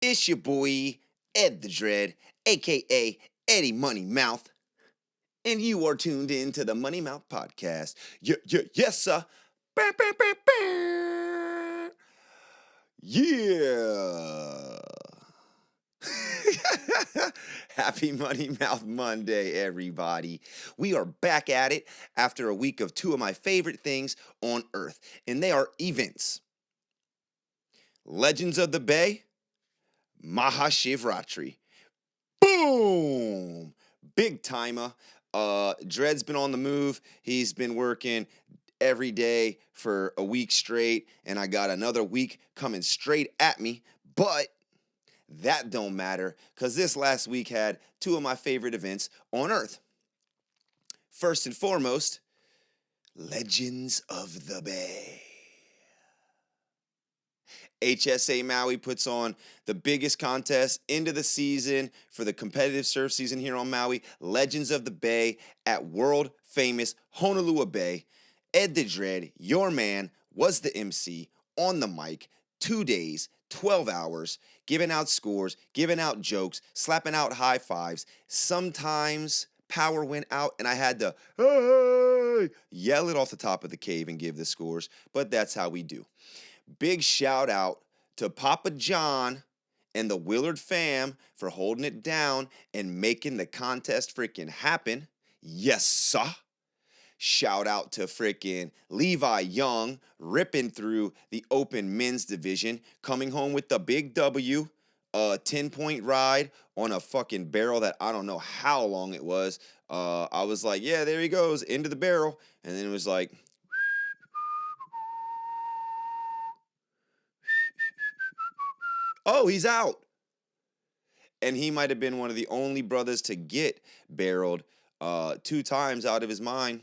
It's your boy, Ed the Dread, aka Eddie Money Mouth, and you are tuned in to the Money Mouth Podcast. Yes, sir. Bah, bah, bah, bah. Yeah. Happy Money Mouth Monday, everybody. We are back at it after a week of two of my favorite things on earth, and they are events. Legends of the Bay, Mahashivratri. Boom! Big timer. Dred's been on the move. He's been working every day for a week straight, and I got another week coming straight at me. But that don't matter, because this last week had two of my favorite events on Earth. First and foremost, Legends of the Bay. HSA Maui puts on the biggest contest into the season for the competitive surf season here on Maui, Legends of the Bay at world famous Honolua Bay. Ed the Dread, your man, was the MC on the mic, 2 days, 12 hours, giving out scores, giving out jokes, slapping out high fives. Sometimes power went out and I had to yell it off the top of the cave and give the scores, but that's how we do. Big shout out to Papa John and the Willard fam for holding it down and making the contest freaking happen. Yes, sir. Shout out to freaking Levi Young ripping through the open men's division, coming home with the big W, a 10-point ride on a fucking barrel that I don't know how long it was. I was like, yeah, there he goes, into the barrel. And then it was like, oh, he's out. And he might have been one of the only brothers to get barreled 2 times out of his mind.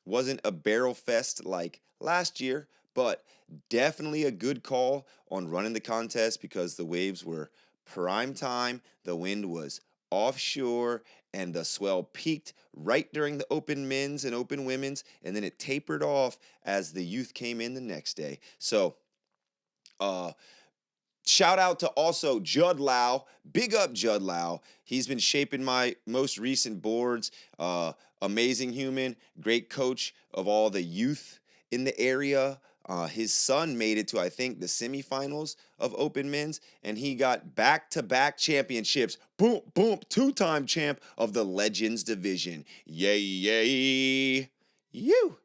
Wasn't a barrel fest like last year, but definitely a good call on running the contest because the waves were prime time, the wind was offshore, and the swell peaked right during the open men's and open women's, and then it tapered off as the youth came in the next day. So, shout out to also Judd Lau. Big up Judd Lau. He's been shaping my most recent boards. Amazing human, great coach of all the youth in the area. His son made it to, I think, the semifinals of Open Men's, and he got back-to-back championships. Boom, boom, 2-time champ of the Legends division. Yay, yay. You.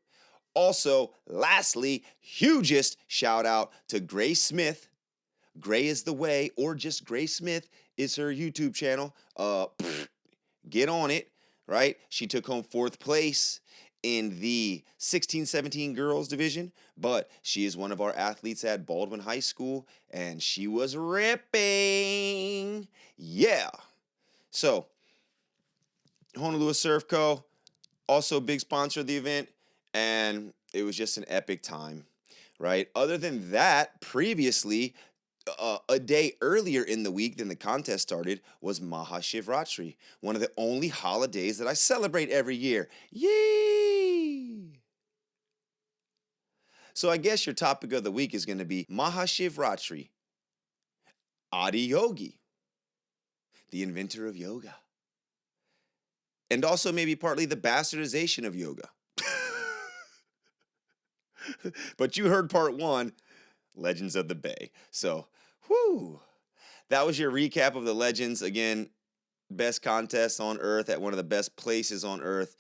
Also, lastly, hugest shout out to Grace Smith. Gray is the Way, or just Gray Smith is her YouTube channel. Get on it, right? She took home 4th place in the 16-17 girls division, but she is one of our athletes at Baldwin High School, and she was ripping. Yeah. So, Honolua Surf Co., also a big sponsor of the event, and it was just an epic time, right? Other than that, previously, a day earlier in the week than the contest started was Mahashivratri, one of the only holidays that I celebrate every year. Yay! So I guess your topic of the week is going to be Mahashivratri, Adiyogi, the inventor of yoga, and also maybe partly the bastardization of yoga. But you heard part 1, Legends of the Bay. So, whew. That was your recap of the Legends. Again, best contest on Earth at one of the best places on Earth.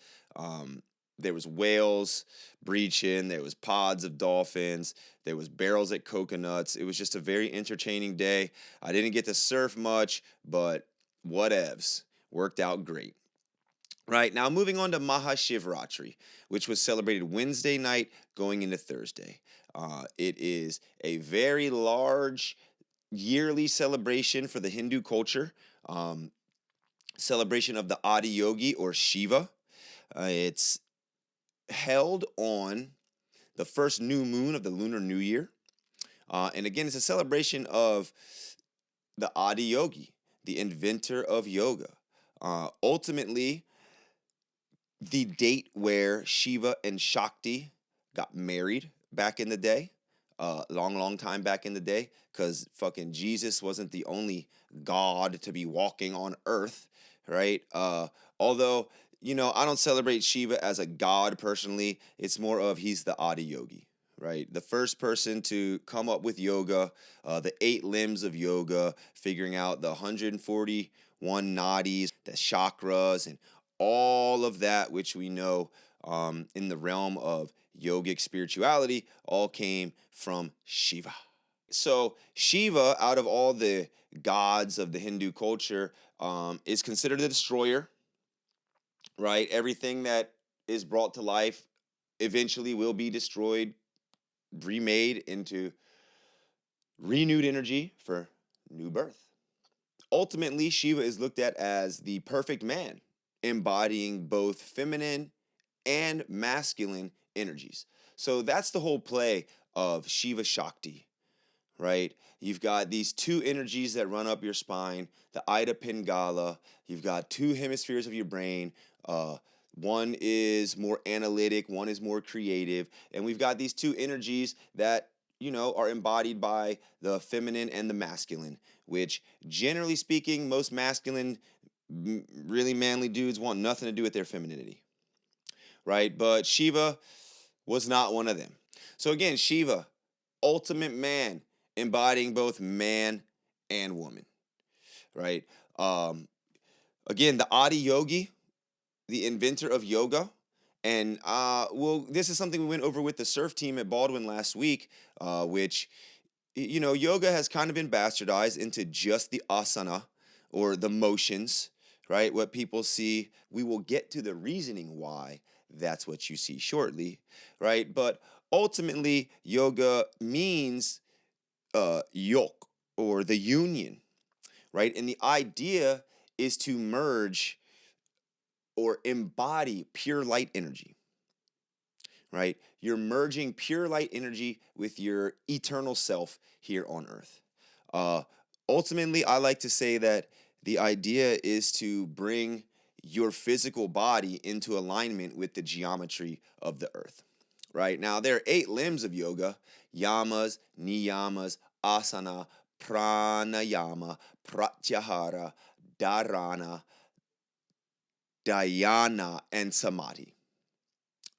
There was whales breaching. There was pods of dolphins. There was barrels at coconuts. It was just a very entertaining day. I didn't get to surf much, but whatevs. Worked out great. Right, now moving on to Mahashivratri, which was celebrated Wednesday night going into Thursday. It is a very large yearly celebration for the Hindu culture, celebration of the Adiyogi or Shiva. It's held on the first new moon of the Lunar New Year. And again, it's a celebration of the Adiyogi, the inventor of yoga. Ultimately, the date where Shiva and Shakti got married back in the day. long time back in the day, because fucking Jesus wasn't the only God to be walking on earth, right? Although, I don't celebrate Shiva as a god personally. It's more of he's the Adi Yogi, right? The first person to come up with yoga, the 8 limbs of yoga, figuring out the 141 nadis, the chakras, and all of that, which we know in the realm of yogic spirituality, all came from Shiva. So Shiva, out of all the gods of the Hindu culture, is considered the destroyer, right? Everything that is brought to life eventually will be destroyed, remade into renewed energy for new birth. Ultimately, Shiva is looked at as the perfect man, embodying both feminine and masculine energies. So that's the whole play of Shiva Shakti, right? You've got these two energies that run up your spine, the Ida Pingala. You've got two hemispheres of your brain. One is more analytic, one is more creative. And we've got these two energies that, are embodied by the feminine and the masculine, which generally speaking, most masculine, really manly dudes want nothing to do with their femininity, right? But Shiva was not one of them. So again, Shiva, ultimate man, embodying both man and woman, right? Again, the Adi Yogi, the inventor of yoga. And this is something we went over with the surf team at Baldwin last week, which, yoga has kind of been bastardized into just the asana or the motions, right? What people see. We will get to the reasoning why that's what you see shortly, right? But ultimately, yoga means yoke or the union, right? And the idea is to merge or embody pure light energy, right? You're merging pure light energy with your eternal self here on earth. Ultimately, I like to say that the idea is to bring your physical body into alignment with the geometry of the earth, right? Now, there are 8 limbs of yoga: yamas, niyamas, asana, pranayama, pratyahara, dharana, dhyana, and samadhi.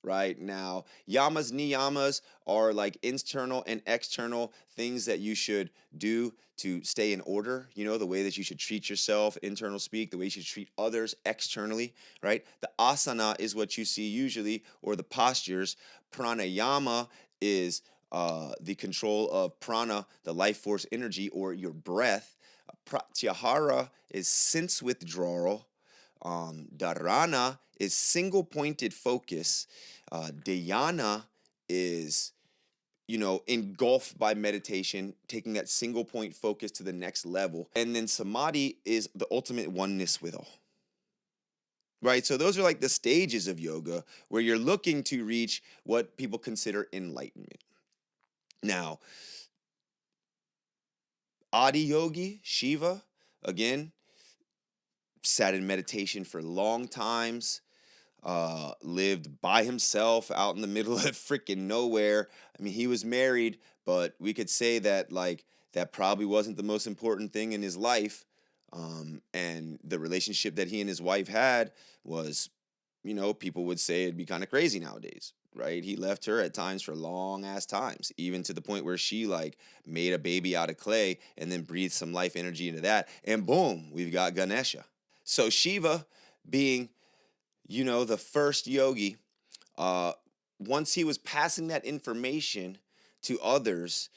Right now, yamas, niyamas are like internal and external things that you should do to stay in order. The way that you should treat yourself, internal speak, the way you should treat others externally, right? The asana is what you see usually, or the postures. Pranayama is the control of prana, the life force energy, or your breath. Pratyahara is sense withdrawal. Dharana is single pointed focus. Dhyana is, engulfed by meditation, taking that single point focus to the next level. And then samadhi is the ultimate oneness with all. Right? So those are like the stages of yoga where you're looking to reach what people consider enlightenment. Now, Adi Yogi, Shiva, again, sat in meditation for long times, lived by himself out in the middle of freaking nowhere. I mean, he was married, but we could say that that probably wasn't the most important thing in his life. And the relationship that he and his wife had was, people would say it'd be kind of crazy nowadays, right? He left her at times for long ass times, even to the point where she made a baby out of clay and then breathed some life energy into that. And boom, we've got Ganesha. So Shiva being, the first yogi, once he was passing that information to others,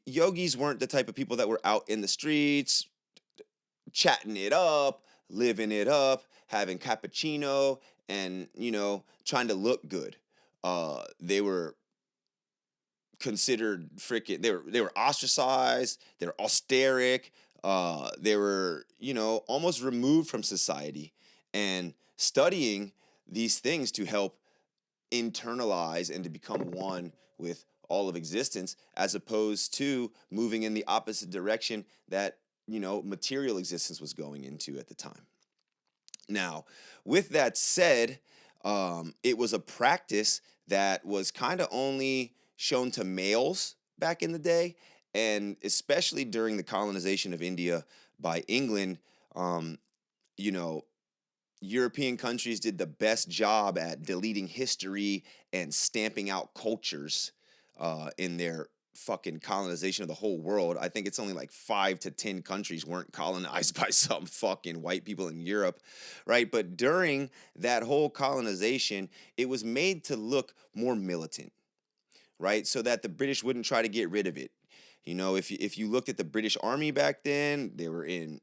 yogis weren't the type of people that were out in the streets, chatting it up, living it up, having cappuccino, and, trying to look good. They were considered freaking, they were ostracized, they were austeric, they were, almost removed from society, and studying these things to help internalize and to become one with all of existence, as opposed to moving in the opposite direction that, material existence was going into at the time. Now, with that said, it was a practice that was kind of only shown to males back in the day, and especially during the colonization of India by England. Um, you know, European countries did the best job at deleting history and stamping out cultures in their fucking colonization of the whole world. I think it's only like 5 to 10 countries weren't colonized by some fucking white people in Europe, right? But during that whole colonization, it was made to look more militant, right? So that the British wouldn't try to get rid of it. If you looked at the British Army back then, they were in,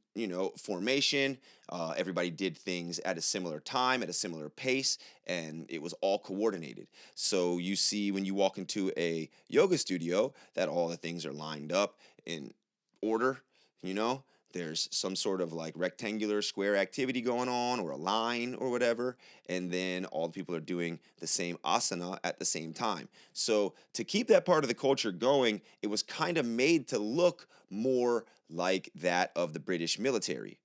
formation. Everybody did things at a similar time, at a similar pace, and it was all coordinated. So you see when you walk into a yoga studio that all the things are lined up in order, you know? There's some sort of like rectangular square activity going on or a line or whatever. And then all the people are doing the same asana at the same time. So to keep that part of the culture going, it was kind of made to look more like that of the British military.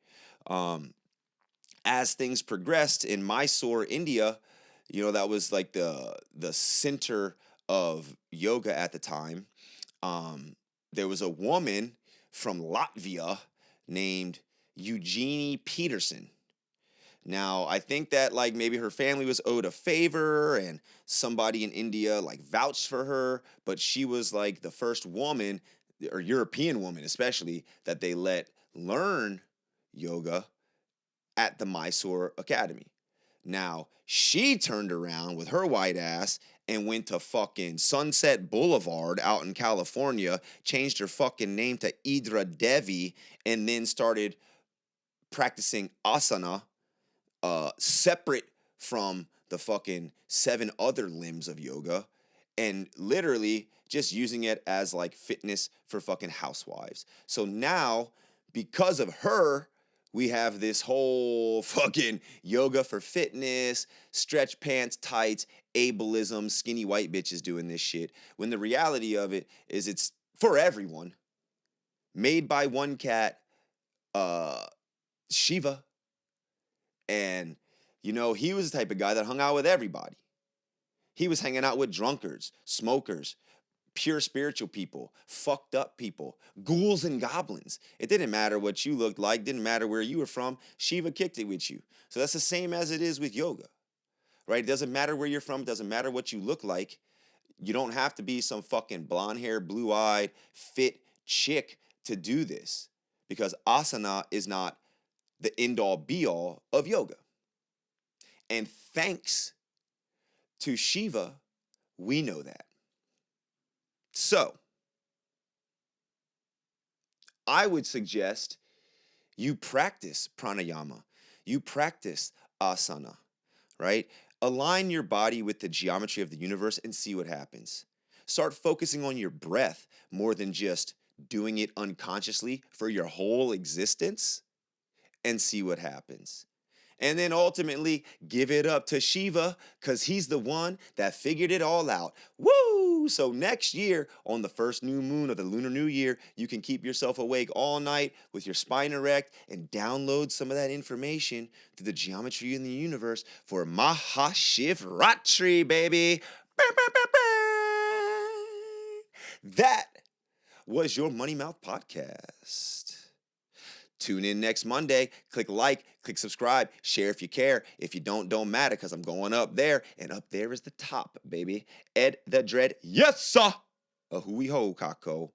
Um, as things progressed in Mysore, India, that was like the center of yoga at the time. There was a woman from Latvia named Eugenie Peterson. Now, I think that like maybe her family was owed a favor and somebody in India like vouched for her, but she was like the first woman, or European woman especially, that they let learn yoga at the Mysore Academy. Now, she turned around with her white ass and went to fucking Sunset Boulevard out in California, changed her fucking name to Idra Devi, and then started practicing asana separate from the fucking 7 other limbs of yoga, and literally just using it as like fitness for fucking housewives. So now, because of her, we have this whole fucking yoga for fitness, stretch pants, tights, ableism, skinny white bitches doing this shit. When the reality of it is it's for everyone. Made by one cat, Shiva. And, he was the type of guy that hung out with everybody. He was hanging out with drunkards, smokers, pure spiritual people, fucked up people, ghouls and goblins. It didn't matter what you looked like, didn't matter where you were from. Shiva kicked it with you. So that's the same as it is with yoga, right? It doesn't matter where you're from, it doesn't matter what you look like. You don't have to be some fucking blonde hair, blue eyed, fit chick to do this, because asana is not the end all be all of yoga. And thanks to Shiva, we know that. So, I would suggest you practice pranayama, you practice asana, right? Align your body with the geometry of the universe and see what happens. Start focusing on your breath more than just doing it unconsciously for your whole existence and see what happens. And then ultimately give it up to Shiva, because he's the one that figured it all out. Woo! So next year, on the first new moon of the Lunar New Year, you can keep yourself awake all night with your spine erect and download some of that information to the geometry in the universe for Mahashivratri, baby. That was your Money Mouth Podcast. Tune in next Monday. Click like, click subscribe, share if you care. If you don't matter, because I'm going up there, and up there is the top, baby. Ed the Dread, yes, sir. A hooey ho, Kako.